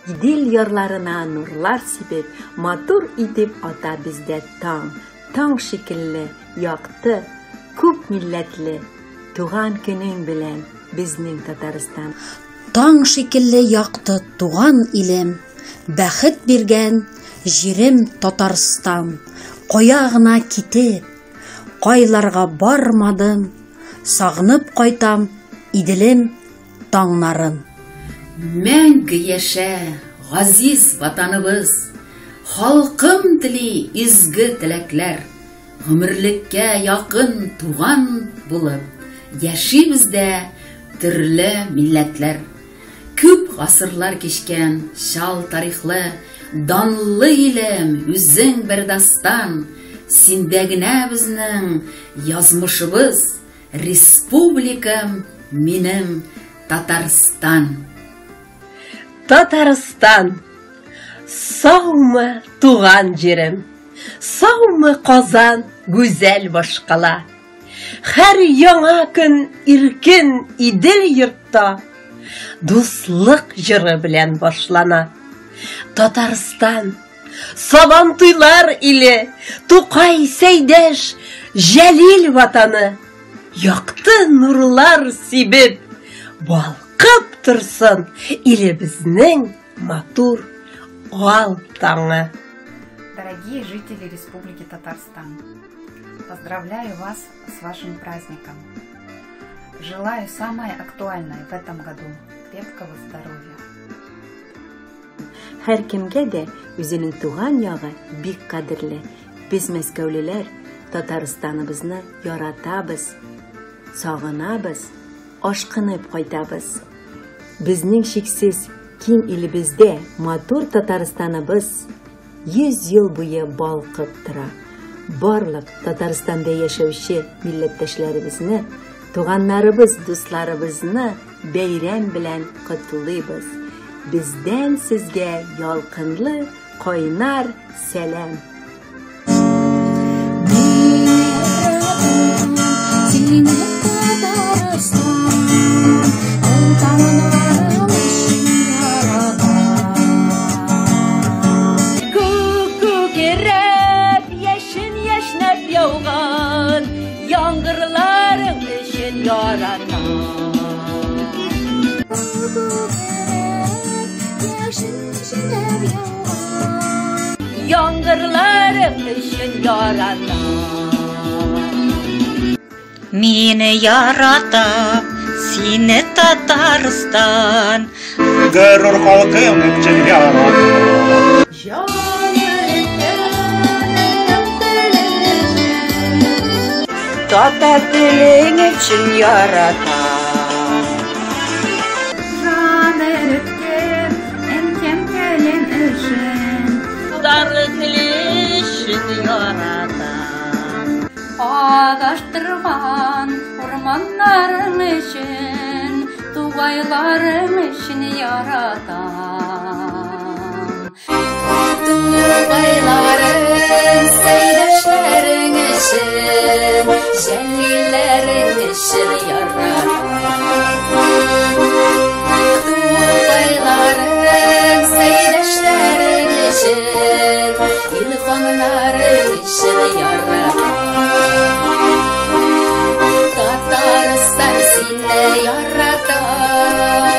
İdil yarlarına nurlar sibip, matur idip ata bizde taң şekilli, yaktı, küp milletli, tuğan günün bilen bizning Tataristan. Taң şekilli yaktı tuğan ilim, бәхет берген жерім Татарстан. Қояғына кетіп, қайларға бармадым, сағынып қайтам иділім таңнарын. Мәңгі яша, ғазиз ватаныбыз, халқым тілі изгі тіләкләр, ғұмырлікке яқын туған болып, яшибізде түрлі милләтләр. Күп ғасырлар кешкен шал тарихлы, данлы илем, үзің бір дастан, синдәгенә безнең язмышыбыз, республикам минем Татарстан. Татарстан, саумы туған жерім, саумы Казан гүзәл башкала. Һәр яңа көн иркен идел йортта, дуслык җыры белән башлана. Татарстан, Сабантуйлар иле, Тукай Сәйдәш, Җәлил ватаны, якты нурлар сибеп, балкып торсын илебезнең матур ал таңы. Дорогие жители Республики Татарстан, поздравляю вас с вашим праздником. Желаю самое актуальное в этом году – крепкого здоровья. Һәр кемгә дә үзенең туган ягы бик кадерле. Без мәскәүлеләр Татарстаныбызны яратабыз, сагынабыз, ашкынып кайтабыз. Безнең шиксез киң илебездә матур Татарстаныбыз 100 ел буе балкып тора. Барлык Татарстанда яшәүче милләттәшләребезне, туганнарыбыз, дусларыбызны бәйрәм белән котлыйбыз. Bizden sizge yalkınlı, koynar selam. Kuku gerep, yeşin yeşnep yağan, yangırların için yaradan. Yangırlarım için yaradan. Meni yarata, seni Tataristan. Gurur halkım için yaradan. Tatar dilin için yaratan. Ağaçtırgan ormanlarım için, tugaylarım için yaratan. Tugaylarım seydaşların için, jellilerin için yaratan. Tugaylarım seydaşların için, ilhamların için yaratan. Tataristan seni yaratan.